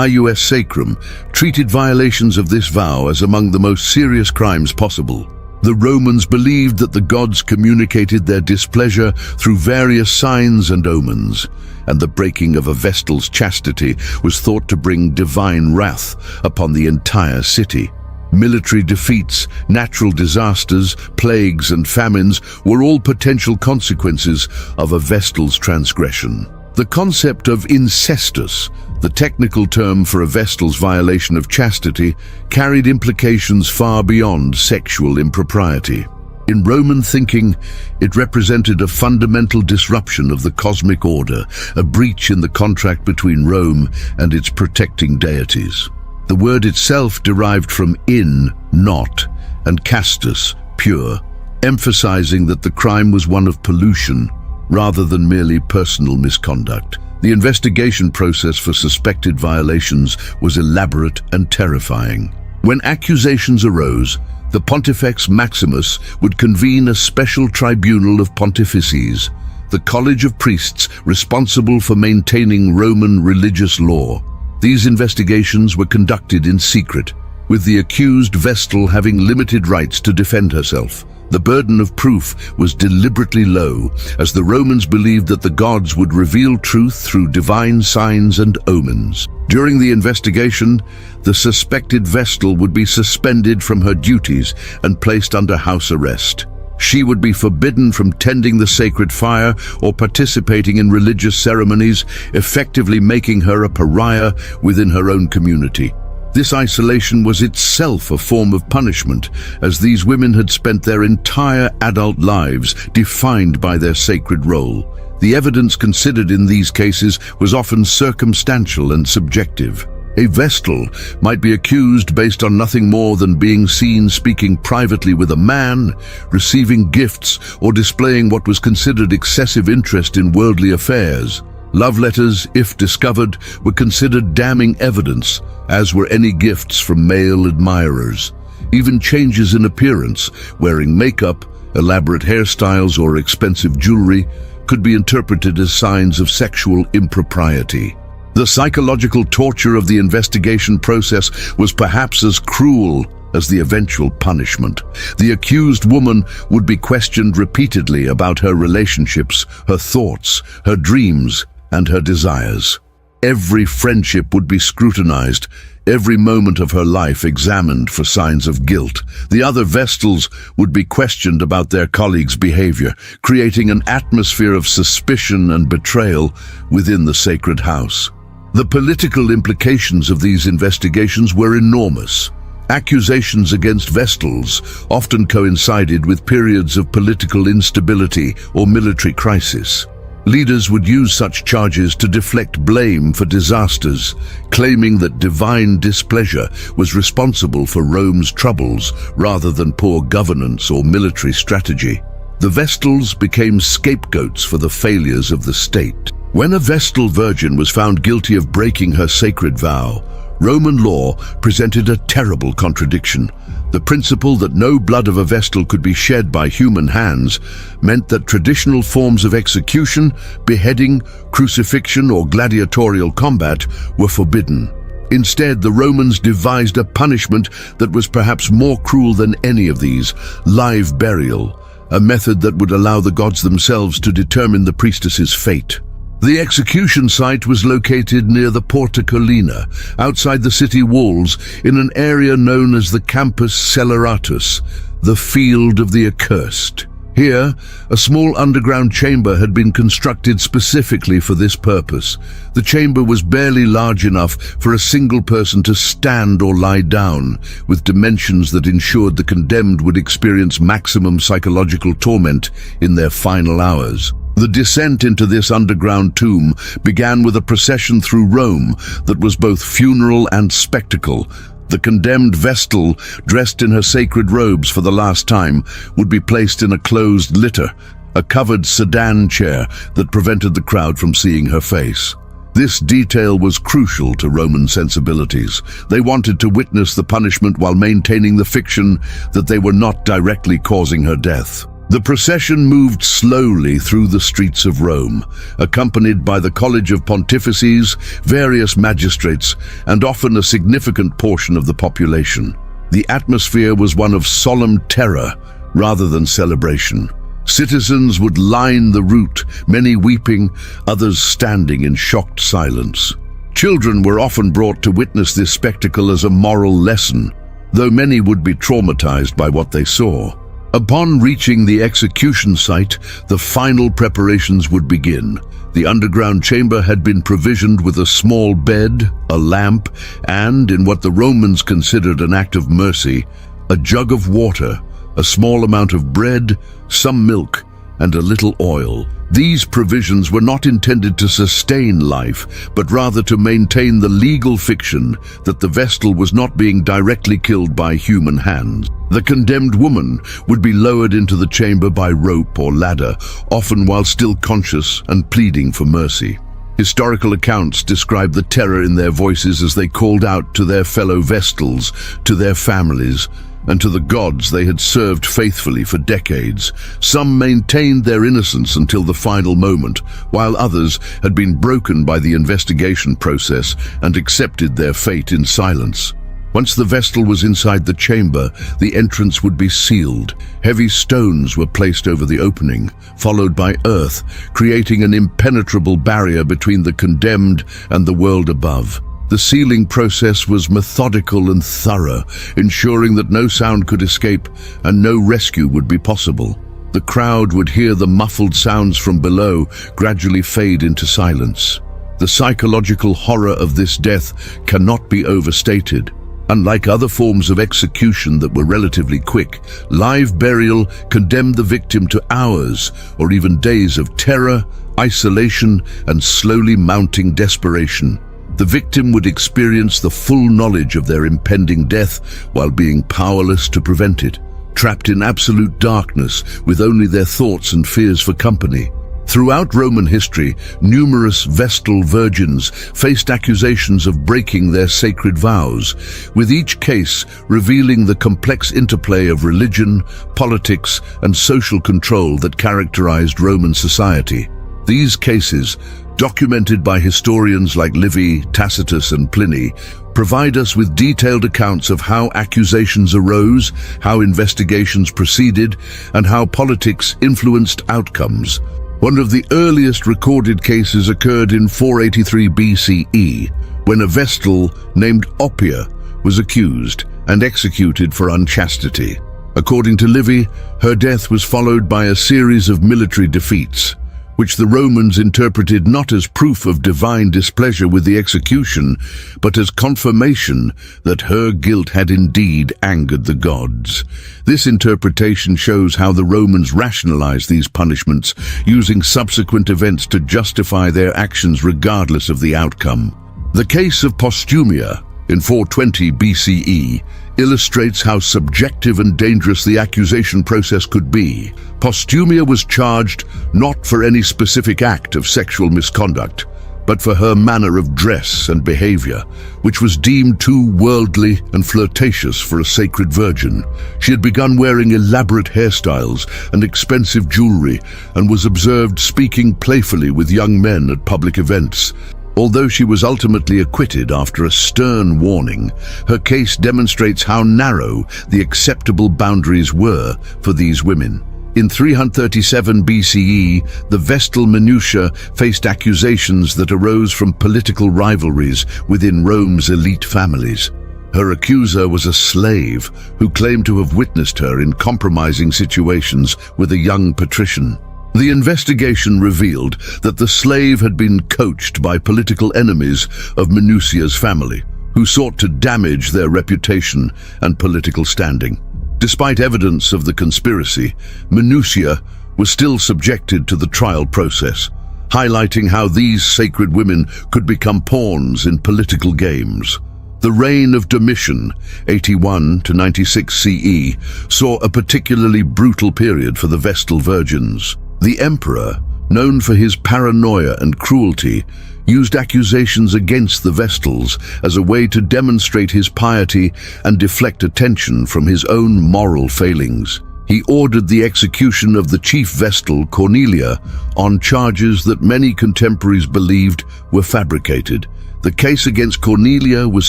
ius sacrum, treated violations of this vow as among the most serious crimes possible. The Romans believed that the gods communicated their displeasure through various signs and omens, and the breaking of a Vestal's chastity was thought to bring divine wrath upon the entire city. Military defeats, natural disasters, plagues and famines were all potential consequences of a Vestal's transgression. The concept of incestus, the technical term for a Vestal's violation of chastity, carried implications far beyond sexual impropriety. In Roman thinking, it represented a fundamental disruption of the cosmic order, a breach in the contract between Rome and its protecting deities. The word itself derived from in, not, and castus, pure, emphasizing that the crime was one of pollution rather than merely personal misconduct. The investigation process for suspected violations was elaborate and terrifying. When accusations arose, the Pontifex Maximus would convene a special tribunal of pontifices, the college of priests responsible for maintaining Roman religious law. These investigations were conducted in secret, with the accused Vestal having limited rights to defend herself. The burden of proof was deliberately low, as the Romans believed that the gods would reveal truth through divine signs and omens. During the investigation, the suspected Vestal would be suspended from her duties and placed under house arrest. She would be forbidden from tending the sacred fire or participating in religious ceremonies, effectively making her a pariah within her own community. This isolation was itself a form of punishment, as these women had spent their entire adult lives defined by their sacred role. The evidence considered in these cases was often circumstantial and subjective. A Vestal might be accused based on nothing more than being seen speaking privately with a man, receiving gifts, or displaying what was considered excessive interest in worldly affairs. Love letters, if discovered, were considered damning evidence, as were any gifts from male admirers. Even changes in appearance, wearing makeup, elaborate hairstyles, or expensive jewelry, could be interpreted as signs of sexual impropriety. The psychological torture of the investigation process was perhaps as cruel as the eventual punishment. The accused woman would be questioned repeatedly about her relationships, her thoughts, her dreams, and her desires. Every friendship would be scrutinized, every moment of her life examined for signs of guilt. The other Vestals would be questioned about their colleagues' behavior, creating an atmosphere of suspicion and betrayal within the sacred house. The political implications of these investigations were enormous. Accusations against Vestals often coincided with periods of political instability or military crisis. Leaders would use such charges to deflect blame for disasters, claiming that divine displeasure was responsible for Rome's troubles rather than poor governance or military strategy. The Vestals became scapegoats for the failures of the state. When a Vestal Virgin was found guilty of breaking her sacred vow, Roman law presented a terrible contradiction. The principle that no blood of a Vestal could be shed by human hands meant that traditional forms of execution, beheading, crucifixion, or gladiatorial combat were forbidden. Instead, the Romans devised a punishment that was perhaps more cruel than any of these: live burial, a method that would allow the gods themselves to determine the priestess's fate. The execution site was located near the Porta Collina, outside the city walls, in an area known as the Campus Celeratus, the Field of the Accursed. Here, a small underground chamber had been constructed specifically for this purpose. The chamber was barely large enough for a single person to stand or lie down, with dimensions that ensured the condemned would experience maximum psychological torment in their final hours. The descent into this underground tomb began with a procession through Rome that was both funeral and spectacle. The condemned Vestal, dressed in her sacred robes for the last time, would be placed in a closed litter, a covered sedan chair that prevented the crowd from seeing her face. This detail was crucial to Roman sensibilities. They wanted to witness the punishment while maintaining the fiction that they were not directly causing her death. The procession moved slowly through the streets of Rome, accompanied by the College of Pontifices, various magistrates, and often a significant portion of the population. The atmosphere was one of solemn terror rather than celebration. Citizens would line the route, many weeping, others standing in shocked silence. Children were often brought to witness this spectacle as a moral lesson, though many would be traumatized by what they saw. Upon reaching the execution site, the final preparations would begin. The underground chamber had been provisioned with a small bed, a lamp, and, in what the Romans considered an act of mercy, a jug of water, a small amount of bread, some milk, and a little oil. These provisions were not intended to sustain life, but rather to maintain the legal fiction that the Vestal was not being directly killed by human hands. The condemned woman would be lowered into the chamber by rope or ladder, often while still conscious and pleading for mercy. Historical accounts describe the terror in their voices as they called out to their fellow Vestals, to their families, and to the gods they had served faithfully for decades. Some maintained their innocence until the final moment, while others had been broken by the investigation process and accepted their fate in silence. Once the Vestal was inside the chamber, the entrance would be sealed. Heavy stones were placed over the opening, followed by earth, creating an impenetrable barrier between the condemned and the world above. The sealing process was methodical and thorough, ensuring that no sound could escape and no rescue would be possible. The crowd would hear the muffled sounds from below gradually fade into silence. The psychological horror of this death cannot be overstated. Unlike other forms of execution that were relatively quick, live burial condemned the victim to hours or even days of terror, isolation, and slowly mounting desperation. The victim would experience the full knowledge of their impending death while being powerless to prevent it, trapped in absolute darkness with only their thoughts and fears for company. Throughout Roman history, numerous Vestal Virgins faced accusations of breaking their sacred vows, with each case revealing the complex interplay of religion, politics, and social control that characterized Roman society. These cases, documented by historians like Livy, Tacitus, and Pliny, provide us with detailed accounts of how accusations arose, how investigations proceeded, and how politics influenced outcomes. One of the earliest recorded cases occurred in 483 BCE, when a Vestal named Oppia was accused and executed for unchastity. According to Livy, her death was followed by a series of military defeats, which the Romans interpreted not as proof of divine displeasure with the execution, but as confirmation that her guilt had indeed angered the gods. This interpretation shows how the Romans rationalized these punishments, using subsequent events to justify their actions regardless of the outcome. The case of Postumia, in 420 BCE, illustrates how subjective and dangerous the accusation process could be. Postumia was charged not for any specific act of sexual misconduct, but for her manner of dress and behavior, which was deemed too worldly and flirtatious for a sacred virgin. She had begun wearing elaborate hairstyles and expensive jewelry, and was observed speaking playfully with young men at public events. Although she was ultimately acquitted after a stern warning, her case demonstrates how narrow the acceptable boundaries were for these women. In 337 BCE, the Vestal Minutia faced accusations that arose from political rivalries within Rome's elite families. Her accuser was a slave who claimed to have witnessed her in compromising situations with a young patrician. The investigation revealed that the slave had been coached by political enemies of Minucia's family, who sought to damage their reputation and political standing. Despite evidence of the conspiracy, Minucia was still subjected to the trial process, highlighting how these sacred women could become pawns in political games. The reign of Domitian, 81 to 96 CE, saw a particularly brutal period for the Vestal Virgins. The emperor, known for his paranoia and cruelty, used accusations against the Vestals as a way to demonstrate his piety and deflect attention from his own moral failings. He ordered the execution of the chief Vestal, Cornelia, on charges that many contemporaries believed were fabricated. The case against Cornelia was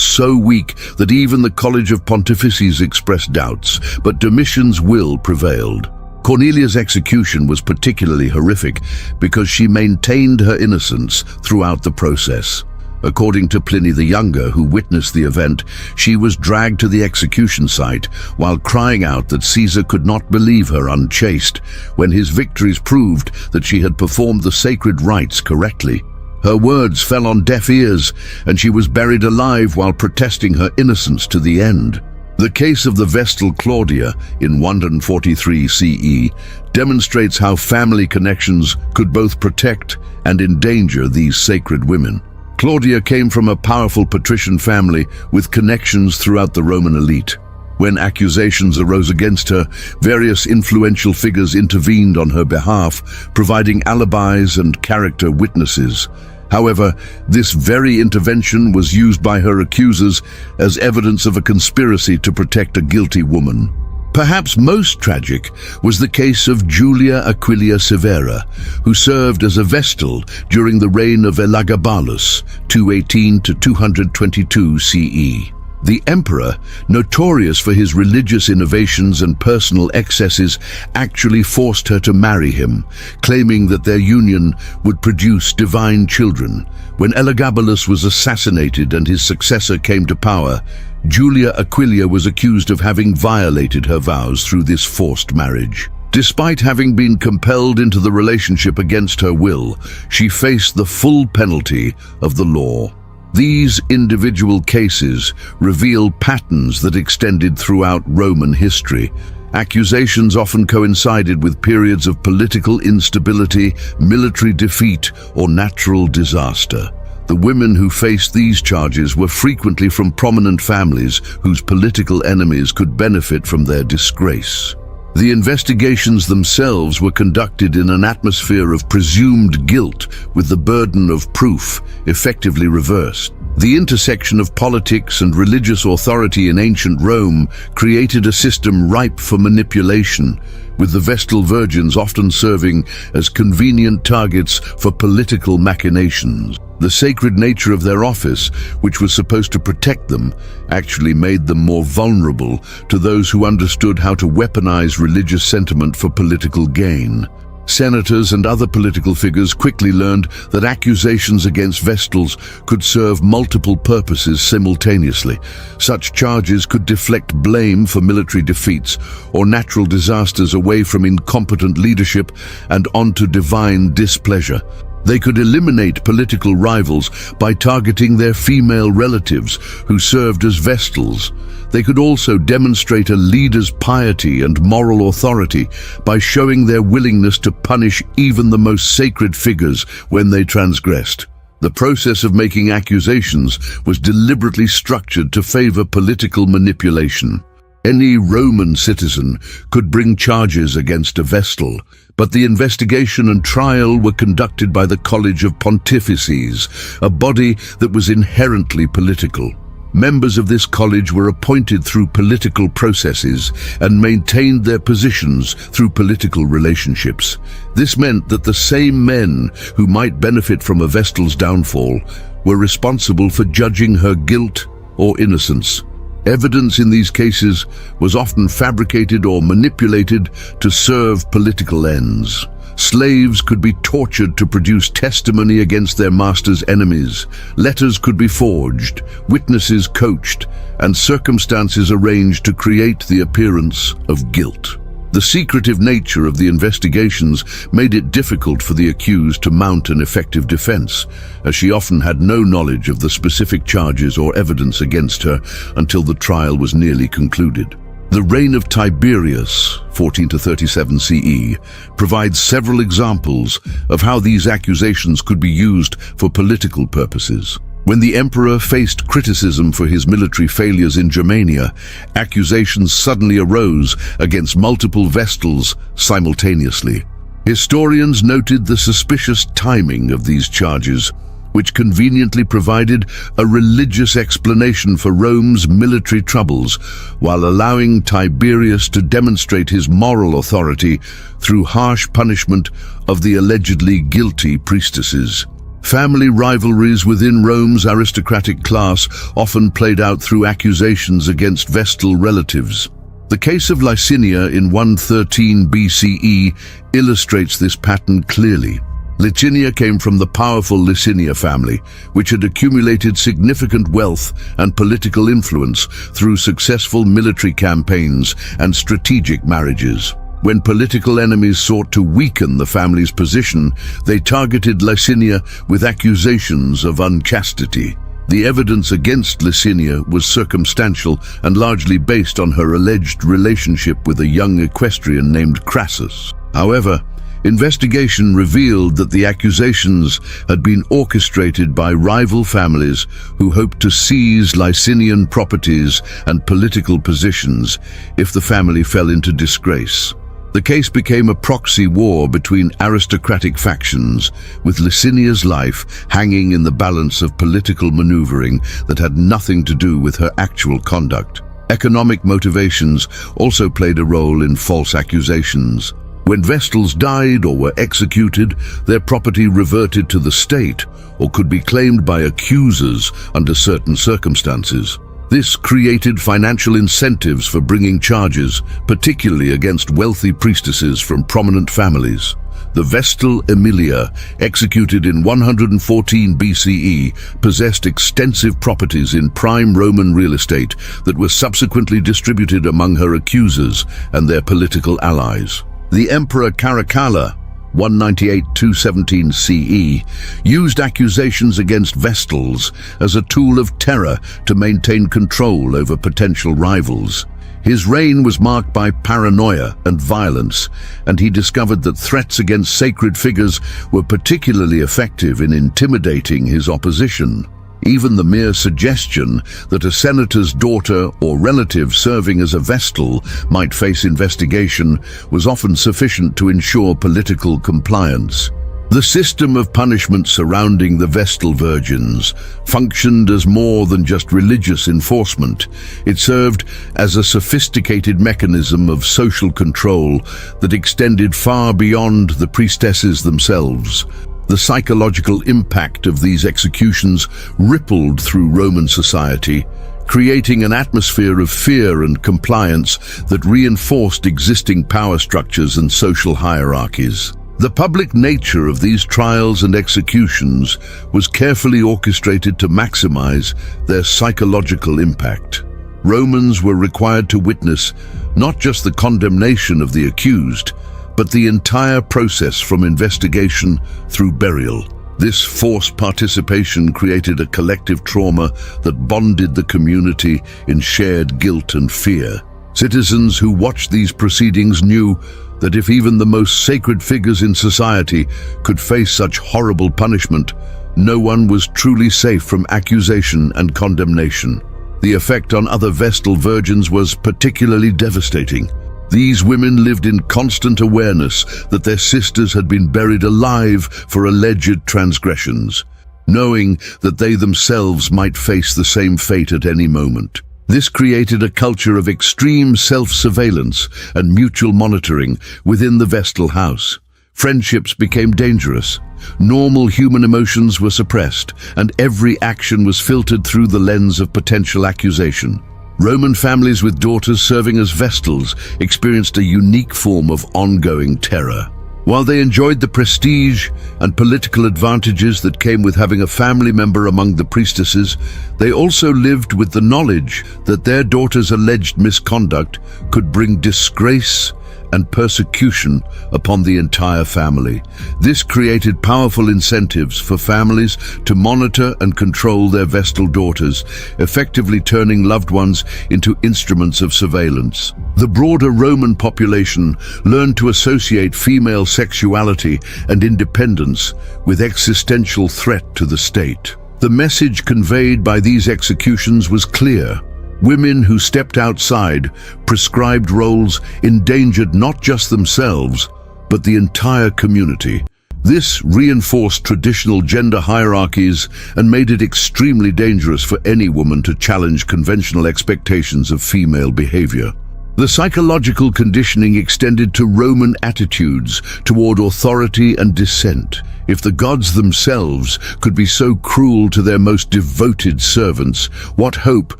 so weak that even the College of Pontifices expressed doubts, but Domitian's will prevailed. Cornelia's execution was particularly horrific because she maintained her innocence throughout the process. According to Pliny the Younger, who witnessed the event, she was dragged to the execution site while crying out that Caesar could not believe her unchaste, when his victories proved that she had performed the sacred rites correctly. Her words fell on deaf ears, and she was buried alive while protesting her innocence to the end. The case of the Vestal Claudia in 143 CE demonstrates how family connections could both protect and endanger these sacred women. Claudia came from a powerful patrician family with connections throughout the Roman elite. When accusations arose against her, various influential figures intervened on her behalf, providing alibis and character witnesses. However, this very intervention was used by her accusers as evidence of a conspiracy to protect a guilty woman. Perhaps most tragic was the case of Julia Aquilia Severa, who served as a Vestal during the reign of Elagabalus, 218 to 222 CE. The emperor, notorious for his religious innovations and personal excesses, actually forced her to marry him, claiming that their union would produce divine children. When Elagabalus was assassinated and his successor came to power, Julia Aquilia was accused of having violated her vows through this forced marriage. Despite having been compelled into the relationship against her will, she faced the full penalty of the law. These individual cases reveal patterns that extended throughout Roman history. Accusations often coincided with periods of political instability, military defeat, or natural disaster. The women who faced these charges were frequently from prominent families whose political enemies could benefit from their disgrace. The investigations themselves were conducted in an atmosphere of presumed guilt, with the burden of proof effectively reversed. The intersection of politics and religious authority in ancient Rome created a system ripe for manipulation, with the Vestal Virgins often serving as convenient targets for political machinations. The sacred nature of their office, which was supposed to protect them, actually made them more vulnerable to those who understood how to weaponize religious sentiment for political gain. Senators and other political figures quickly learned that accusations against Vestals could serve multiple purposes simultaneously. Such charges could deflect blame for military defeats or natural disasters away from incompetent leadership and onto divine displeasure. They could eliminate political rivals by targeting their female relatives who served as Vestals. They could also demonstrate a leader's piety and moral authority by showing their willingness to punish even the most sacred figures when they transgressed. The process of making accusations was deliberately structured to favor political manipulation. Any Roman citizen could bring charges against a Vestal, but the investigation and trial were conducted by the College of Pontifices, a body that was inherently political. Members of this college were appointed through political processes and maintained their positions through political relationships. This meant that the same men who might benefit from a Vestal's downfall were responsible for judging her guilt or innocence. Evidence in these cases was often fabricated or manipulated to serve political ends. Slaves could be tortured to produce testimony against their master's enemies. Letters could be forged, witnesses coached, and circumstances arranged to create the appearance of guilt. The secretive nature of the investigations made it difficult for the accused to mount an effective defense, as she often had no knowledge of the specific charges or evidence against her until the trial was nearly concluded. The reign of Tiberius, 14 to 37 CE, provides several examples of how these accusations could be used for political purposes. When the emperor faced criticism for his military failures in Germania, accusations suddenly arose against multiple Vestals simultaneously. Historians noted the suspicious timing of these charges, which conveniently provided a religious explanation for Rome's military troubles, while allowing Tiberius to demonstrate his moral authority through harsh punishment of the allegedly guilty priestesses. Family rivalries within Rome's aristocratic class often played out through accusations against Vestal relatives. The case of Licinia in 113 BCE illustrates this pattern clearly. Licinia came from the powerful Licinia family, which had accumulated significant wealth and political influence through successful military campaigns and strategic marriages. When political enemies sought to weaken the family's position, they targeted Licinia with accusations of unchastity. The evidence against Licinia was circumstantial and largely based on her alleged relationship with a young equestrian named Crassus. However, investigation revealed that the accusations had been orchestrated by rival families who hoped to seize Licinian properties and political positions if the family fell into disgrace. The case became a proxy war between aristocratic factions, with Licinia's life hanging in the balance of political maneuvering that had nothing to do with her actual conduct. Economic motivations also played a role in false accusations. When Vestals died or were executed, their property reverted to the state or could be claimed by accusers under certain circumstances. This created financial incentives for bringing charges, particularly against wealthy priestesses from prominent families. The Vestal Aemilia, executed in 114 BCE, possessed extensive properties in prime Roman real estate that were subsequently distributed among her accusers and their political allies. The Emperor Caracalla, 198–217 CE, used accusations against Vestals as a tool of terror to maintain control over potential rivals. His reign was marked by paranoia and violence, and he discovered that threats against sacred figures were particularly effective in intimidating his opposition. Even the mere suggestion that a senator's daughter or relative serving as a Vestal might face investigation was often sufficient to ensure political compliance. The system of punishment surrounding the Vestal Virgins functioned as more than just religious enforcement. It served as a sophisticated mechanism of social control that extended far beyond the priestesses themselves. The psychological impact of these executions rippled through Roman society, creating an atmosphere of fear and compliance that reinforced existing power structures and social hierarchies. The public nature of these trials and executions was carefully orchestrated to maximize their psychological impact. Romans were required to witness not just the condemnation of the accused, but the entire process from investigation through burial. This forced participation created a collective trauma that bonded the community in shared guilt and fear. Citizens who watched these proceedings knew that if even the most sacred figures in society could face such horrible punishment, no one was truly safe from accusation and condemnation. The effect on other Vestal Virgins was particularly devastating. These women lived in constant awareness that their sisters had been buried alive for alleged transgressions, knowing that they themselves might face the same fate at any moment. This created a culture of extreme self-surveillance and mutual monitoring within the Vestal house. Friendships became dangerous. Normal human emotions were suppressed, and every action was filtered through the lens of potential accusation. Roman families with daughters serving as Vestals experienced a unique form of ongoing terror. While they enjoyed the prestige and political advantages that came with having a family member among the priestesses, they also lived with the knowledge that their daughter's alleged misconduct could bring disgrace and persecution upon the entire family. This created powerful incentives for families to monitor and control their Vestal daughters, effectively turning loved ones into instruments of surveillance. The broader Roman population learned to associate female sexuality and independence with existential threat to the state. The message conveyed by these executions was clear. Women who stepped outside prescribed roles endangered not just themselves, but the entire community. This reinforced traditional gender hierarchies and made it extremely dangerous for any woman to challenge conventional expectations of female behavior. The psychological conditioning extended to Roman attitudes toward authority and dissent. If the gods themselves could be so cruel to their most devoted servants, what hope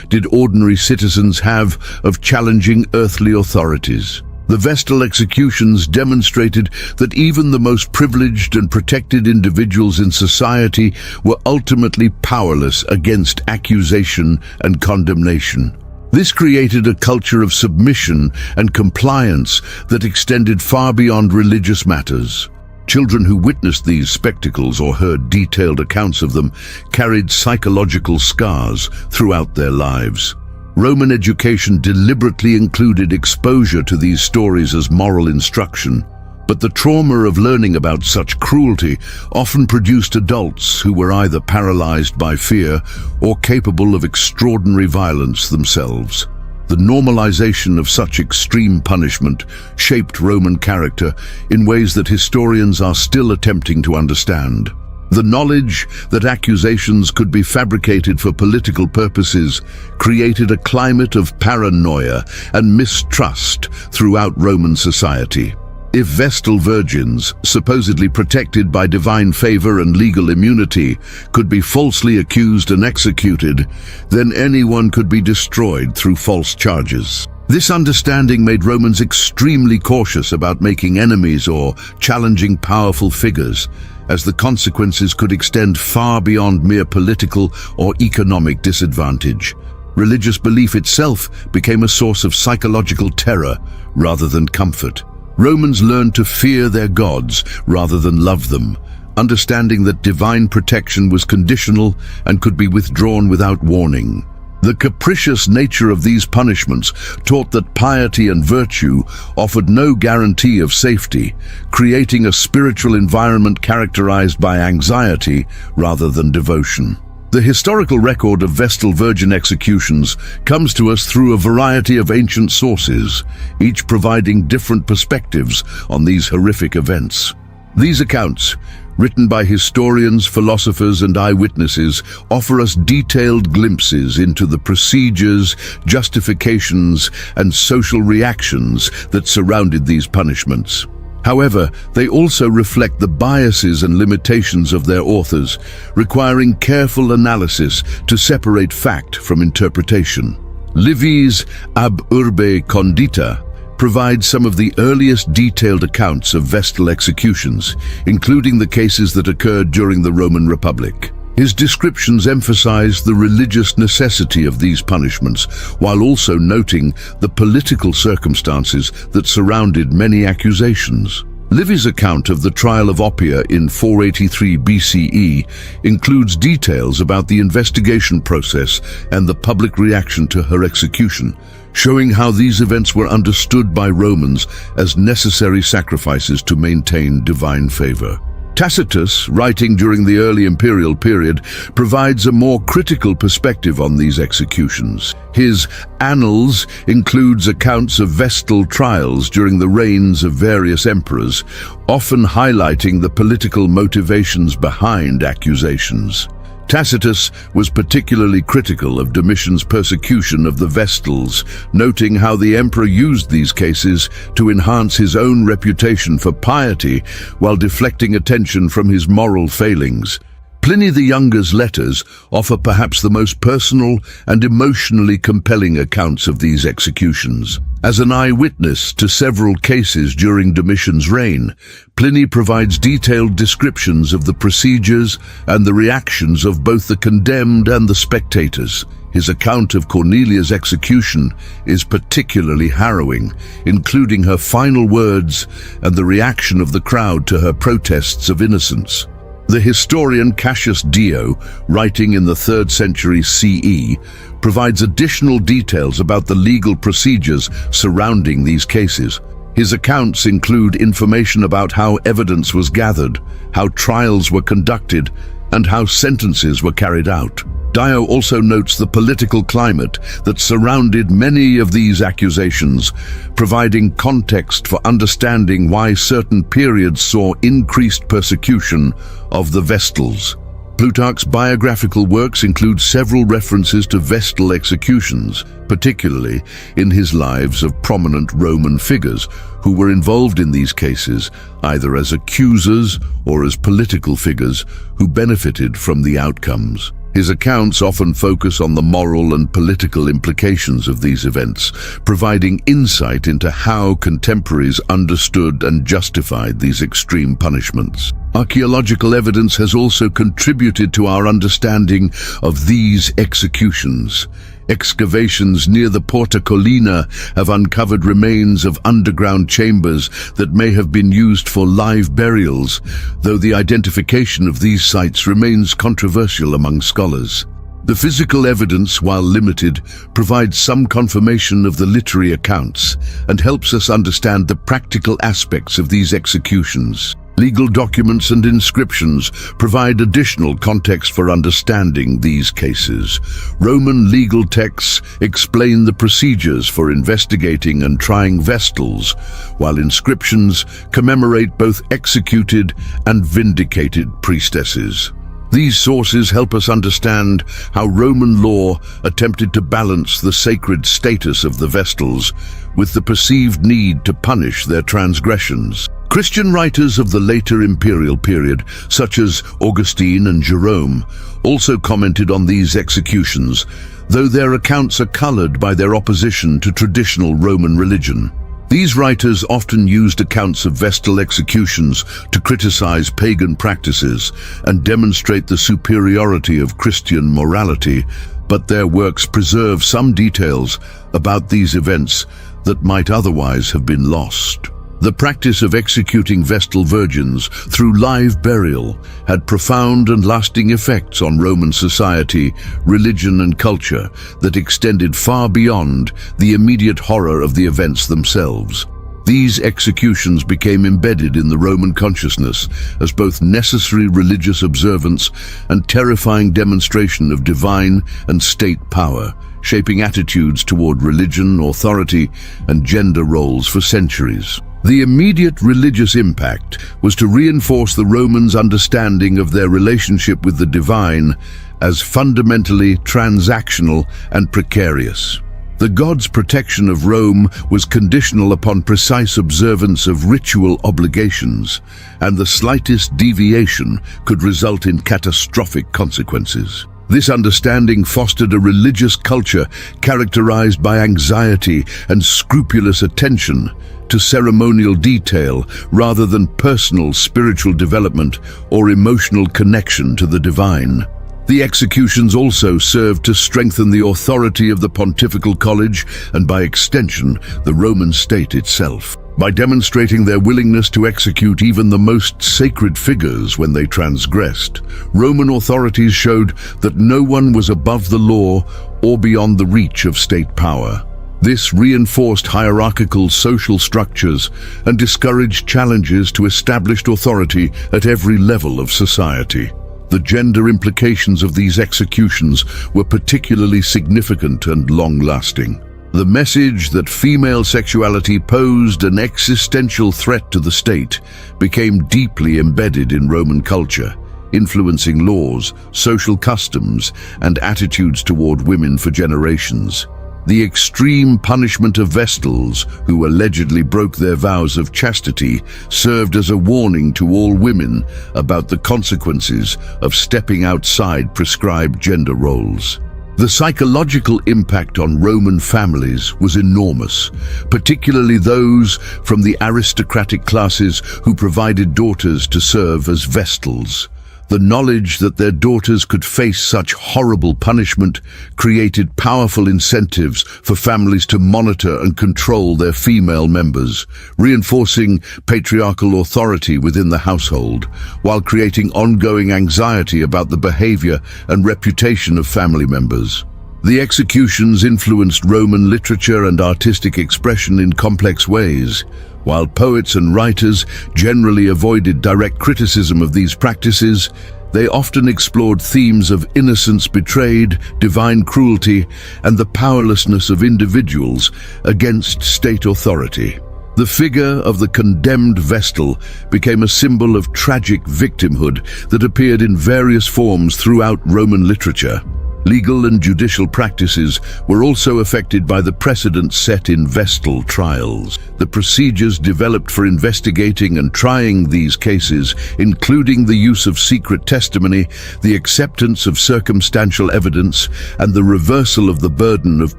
did ordinary citizens have of challenging earthly authorities? The Vestal executions demonstrated that even the most privileged and protected individuals in society were ultimately powerless against accusation and condemnation. This created a culture of submission and compliance that extended far beyond religious matters. Children who witnessed these spectacles or heard detailed accounts of them carried psychological scars throughout their lives. Roman education deliberately included exposure to these stories as moral instruction, but the trauma of learning about such cruelty often produced adults who were either paralyzed by fear or capable of extraordinary violence themselves. The normalization of such extreme punishment shaped Roman character in ways that historians are still attempting to understand. The knowledge that accusations could be fabricated for political purposes created a climate of paranoia and mistrust throughout Roman society. If Vestal Virgins, supposedly protected by divine favor and legal immunity, could be falsely accused and executed, then anyone could be destroyed through false charges. This understanding made Romans extremely cautious about making enemies or challenging powerful figures, as the consequences could extend far beyond mere political or economic disadvantage. Religious belief itself became a source of psychological terror rather than comfort. Romans learned to fear their gods rather than love them, understanding that divine protection was conditional and could be withdrawn without warning. The capricious nature of these punishments taught that piety and virtue offered no guarantee of safety, creating a spiritual environment characterized by anxiety rather than devotion. The historical record of Vestal Virgin executions comes to us through a variety of ancient sources, each providing different perspectives on these horrific events. These accounts, written by historians, philosophers, and eyewitnesses, offer us detailed glimpses into the procedures, justifications, and social reactions that surrounded these punishments. However, they also reflect the biases and limitations of their authors, requiring careful analysis to separate fact from interpretation. Livy's Ab Urbe Condita provides some of the earliest detailed accounts of Vestal executions, including the cases that occurred during the Roman Republic. His descriptions emphasize the religious necessity of these punishments, while also noting the political circumstances that surrounded many accusations. Livy's account of the trial of Oppia in 483 BCE includes details about the investigation process and the public reaction to her execution, showing how these events were understood by Romans as necessary sacrifices to maintain divine favor. Tacitus, writing during the early imperial period, provides a more critical perspective on these executions. His Annals includes accounts of Vestal trials during the reigns of various emperors, often highlighting the political motivations behind accusations. Tacitus was particularly critical of Domitian's persecution of the Vestals, noting how the emperor used these cases to enhance his own reputation for piety while deflecting attention from his moral failings. Pliny the Younger's letters offer perhaps the most personal and emotionally compelling accounts of these executions. As an eyewitness to several cases during Domitian's reign, Pliny provides detailed descriptions of the procedures and the reactions of both the condemned and the spectators. His account of Cornelia's execution is particularly harrowing, including her final words and the reaction of the crowd to her protests of innocence. The historian Cassius Dio, writing in the 3rd century CE, provides additional details about the legal procedures surrounding these cases. His accounts include information about how evidence was gathered, how trials were conducted, and how sentences were carried out. Dio also notes the political climate that surrounded many of these accusations, providing context for understanding why certain periods saw increased persecution of the Vestals. Plutarch's biographical works include several references to Vestal executions, particularly in his lives of prominent Roman figures who were involved in these cases, either as accusers or as political figures who benefited from the outcomes. His accounts often focus on the moral and political implications of these events, providing insight into how contemporaries understood and justified these extreme punishments. Archaeological evidence has also contributed to our understanding of these executions. Excavations near the Porta Collina have uncovered remains of underground chambers that may have been used for live burials, though the identification of these sites remains controversial among scholars. The physical evidence, while limited, provides some confirmation of the literary accounts and helps us understand the practical aspects of these executions. Legal documents and inscriptions provide additional context for understanding these cases. Roman legal texts explain the procedures for investigating and trying Vestals, while inscriptions commemorate both executed and vindicated priestesses. These sources help us understand how Roman law attempted to balance the sacred status of the Vestals with the perceived need to punish their transgressions. Christian writers of the later imperial period, such as Augustine and Jerome, also commented on these executions, though their accounts are colored by their opposition to traditional Roman religion. These writers often used accounts of Vestal executions to criticize pagan practices and demonstrate the superiority of Christian morality, but their works preserve some details about these events that might otherwise have been lost. The practice of executing Vestal Virgins through live burial had profound and lasting effects on Roman society, religion, and culture that extended far beyond the immediate horror of the events themselves. These executions became embedded in the Roman consciousness as both necessary religious observance and terrifying demonstration of divine and state power, shaping attitudes toward religion, authority, and gender roles for centuries. The immediate religious impact was to reinforce the Romans' understanding of their relationship with the divine as fundamentally transactional and precarious. The gods' protection of Rome was conditional upon precise observance of ritual obligations, and the slightest deviation could result in catastrophic consequences. This understanding fostered a religious culture characterized by anxiety and scrupulous attention to ceremonial detail rather than personal spiritual development or emotional connection to the divine. The executions also served to strengthen the authority of the Pontifical College and, by extension, the Roman state itself. By demonstrating their willingness to execute even the most sacred figures when they transgressed, Roman authorities showed that no one was above the law or beyond the reach of state power. This reinforced hierarchical social structures and discouraged challenges to established authority at every level of society. The gender implications of these executions were particularly significant and long-lasting. The message that female sexuality posed an existential threat to the state became deeply embedded in Roman culture, influencing laws, social customs, and attitudes toward women for generations. The extreme punishment of Vestals, who allegedly broke their vows of chastity, served as a warning to all women about the consequences of stepping outside prescribed gender roles. The psychological impact on Roman families was enormous, particularly those from the aristocratic classes who provided daughters to serve as Vestals. The knowledge that their daughters could face such horrible punishment created powerful incentives for families to monitor and control their female members, reinforcing patriarchal authority within the household, while creating ongoing anxiety about the behavior and reputation of family members. The executions influenced Roman literature and artistic expression in complex ways. While poets and writers generally avoided direct criticism of these practices, They often explored themes of innocence betrayed, divine cruelty, and the powerlessness of individuals against state authority. The figure of the condemned Vestal became a symbol of tragic victimhood that appeared in various forms throughout Roman literature. Legal and judicial practices were also affected by the precedents set in Vestal trials. The procedures developed for investigating and trying these cases, including the use of secret testimony, the acceptance of circumstantial evidence, and the reversal of the burden of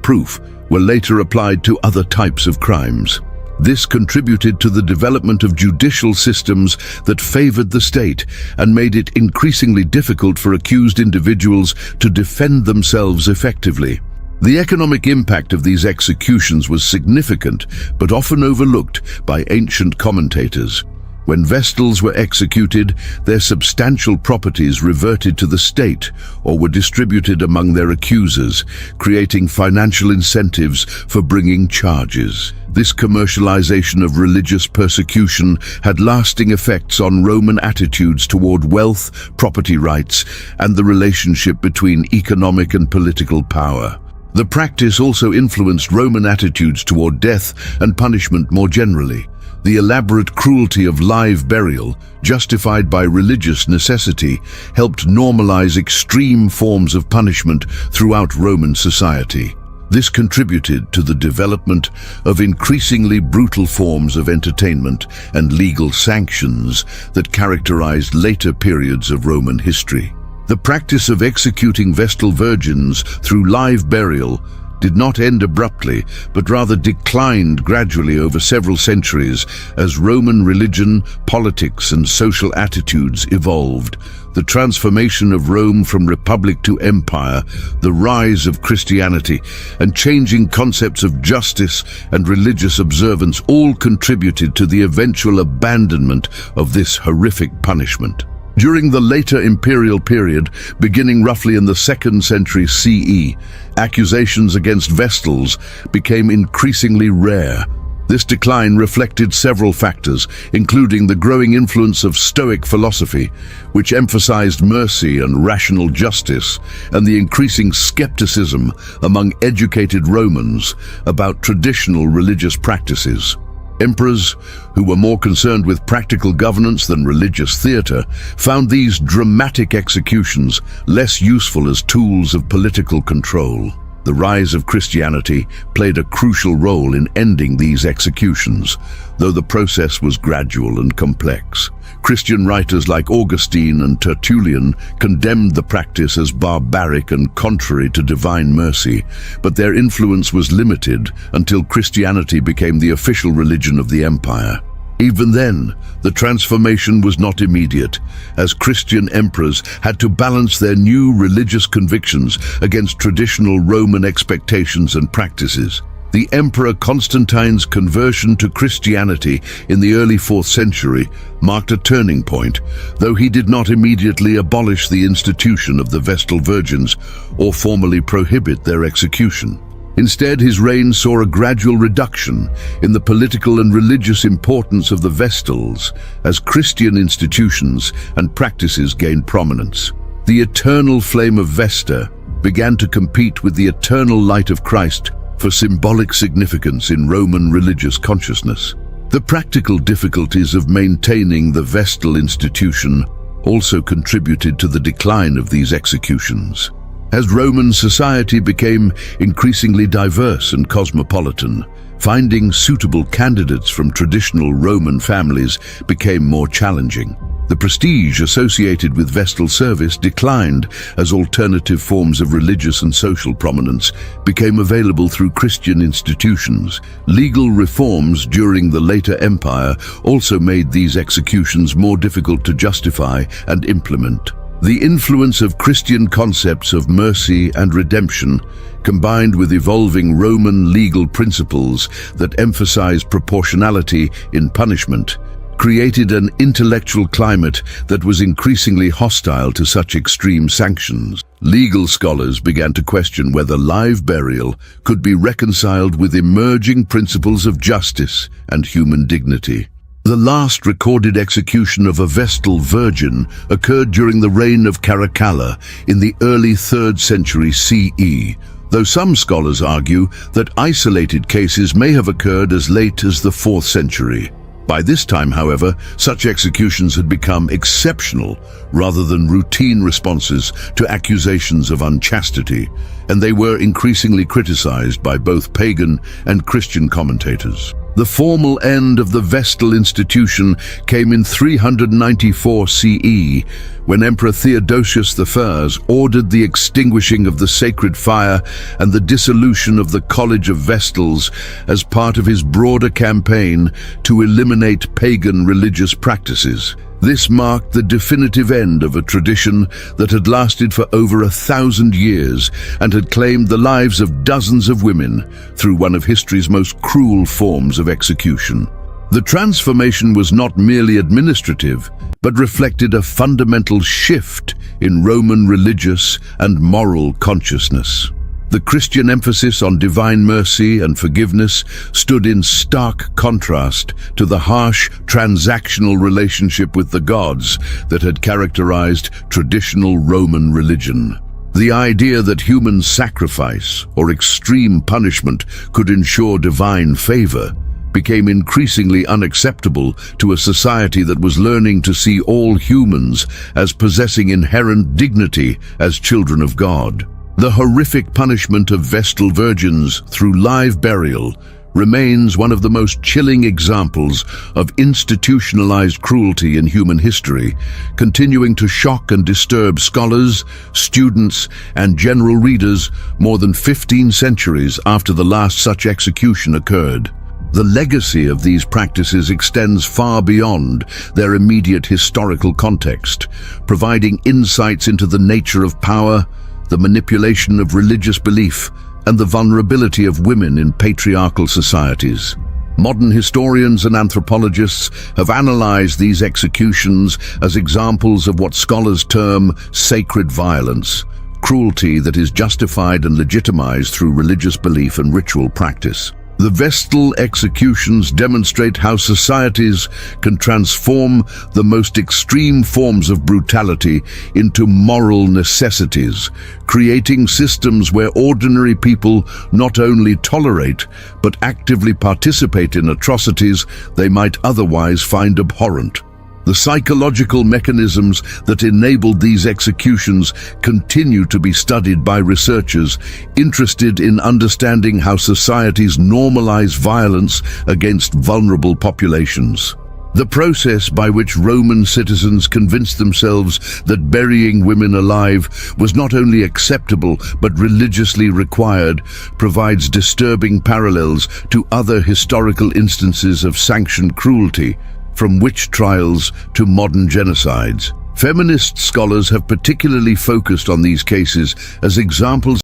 proof, were later applied to other types of crimes. This contributed to the development of judicial systems that favored the state and made it increasingly difficult for accused individuals to defend themselves effectively. The economic impact of these executions was significant, but often overlooked by ancient commentators. When Vestals were executed, their substantial properties reverted to the state or were distributed among their accusers, creating financial incentives for bringing charges. This commercialization of religious persecution had lasting effects on Roman attitudes toward wealth, property rights, and the relationship between economic and political power. The practice also influenced Roman attitudes toward death and punishment more generally. The elaborate cruelty of live burial, justified by religious necessity, helped normalize extreme forms of punishment throughout Roman society. This contributed to the development of increasingly brutal forms of entertainment and legal sanctions that characterized later periods of Roman history. The practice of executing Vestal Virgins through live burial did not end abruptly, but rather declined gradually over several centuries as Roman religion, politics, and social attitudes evolved. The transformation of Rome from republic to empire, the rise of Christianity, and changing concepts of justice and religious observance all contributed to the eventual abandonment of this horrific punishment. During the later imperial period, beginning roughly in the 2nd century CE, accusations against Vestals became increasingly rare. This decline reflected several factors, including the growing influence of Stoic philosophy, which emphasized mercy and rational justice, and the increasing skepticism among educated Romans about traditional religious practices. Emperors, who were more concerned with practical governance than religious theater, found these dramatic executions less useful as tools of political control. The rise of Christianity played a crucial role in ending these executions, though the process was gradual and complex. Christian writers like Augustine and Tertullian condemned the practice as barbaric and contrary to divine mercy, but their influence was limited until Christianity became the official religion of the empire. Even then, the transformation was not immediate, as Christian emperors had to balance their new religious convictions against traditional Roman expectations and practices. The Emperor Constantine's conversion to Christianity in the early 4th century marked a turning point, though he did not immediately abolish the institution of the Vestal Virgins or formally prohibit their execution. Instead, his reign saw a gradual reduction in the political and religious importance of the Vestals as Christian institutions and practices gained prominence. The eternal flame of Vesta began to compete with the eternal light of Christ for symbolic significance in Roman religious consciousness. The practical difficulties of maintaining the Vestal institution also contributed to the decline of these executions. As Roman society became increasingly diverse and cosmopolitan, finding suitable candidates from traditional Roman families became more challenging. The prestige associated with Vestal service declined as alternative forms of religious and social prominence became available through Christian institutions. Legal reforms during the later empire also made these executions more difficult to justify and implement. The influence of Christian concepts of mercy and redemption, combined with evolving Roman legal principles that emphasized proportionality in punishment, created an intellectual climate that was increasingly hostile to such extreme sanctions. Legal scholars began to question whether live burial could be reconciled with emerging principles of justice and human dignity. The last recorded execution of a Vestal Virgin occurred during the reign of Caracalla in the early 3rd century CE, though some scholars argue that isolated cases may have occurred as late as the 4th century. By this time, however, such executions had become exceptional rather than routine responses to accusations of unchastity, and they were increasingly criticized by both pagan and Christian commentators. The formal end of the Vestal institution came in 394 CE, when Emperor Theodosius I ordered the extinguishing of the sacred fire and the dissolution of the College of Vestals as part of his broader campaign to eliminate pagan religious practices. This marked the definitive end of a tradition that had lasted for over 1,000 years and had claimed the lives of dozens of women through one of history's most cruel forms of execution. The transformation was not merely administrative, but reflected a fundamental shift in Roman religious and moral consciousness. The Christian emphasis on divine mercy and forgiveness stood in stark contrast to the harsh, transactional relationship with the gods that had characterized traditional Roman religion. The idea that human sacrifice or extreme punishment could ensure divine favor became increasingly unacceptable to a society that was learning to see all humans as possessing inherent dignity as children of God. The horrific punishment of Vestal Virgins through live burial remains one of the most chilling examples of institutionalized cruelty in human history, continuing to shock and disturb scholars, students, and general readers more than 15 centuries after the last such execution occurred. The legacy of these practices extends far beyond their immediate historical context, providing insights into the nature of power, the manipulation of religious belief, and the vulnerability of women in patriarchal societies. Modern historians and anthropologists have analyzed these executions as examples of what scholars term sacred violence, cruelty that is justified and legitimized through religious belief and ritual practice. The Vestal executions demonstrate how societies can transform the most extreme forms of brutality into moral necessities, creating systems where ordinary people not only tolerate but actively participate in atrocities they might otherwise find abhorrent. The psychological mechanisms that enabled these executions continue to be studied by researchers interested in understanding how societies normalize violence against vulnerable populations. The process by which Roman citizens convinced themselves that burying women alive was not only acceptable but religiously required provides disturbing parallels to other historical instances of sanctioned cruelty, from witch trials to modern genocides. Feminist scholars have particularly focused on these cases as examples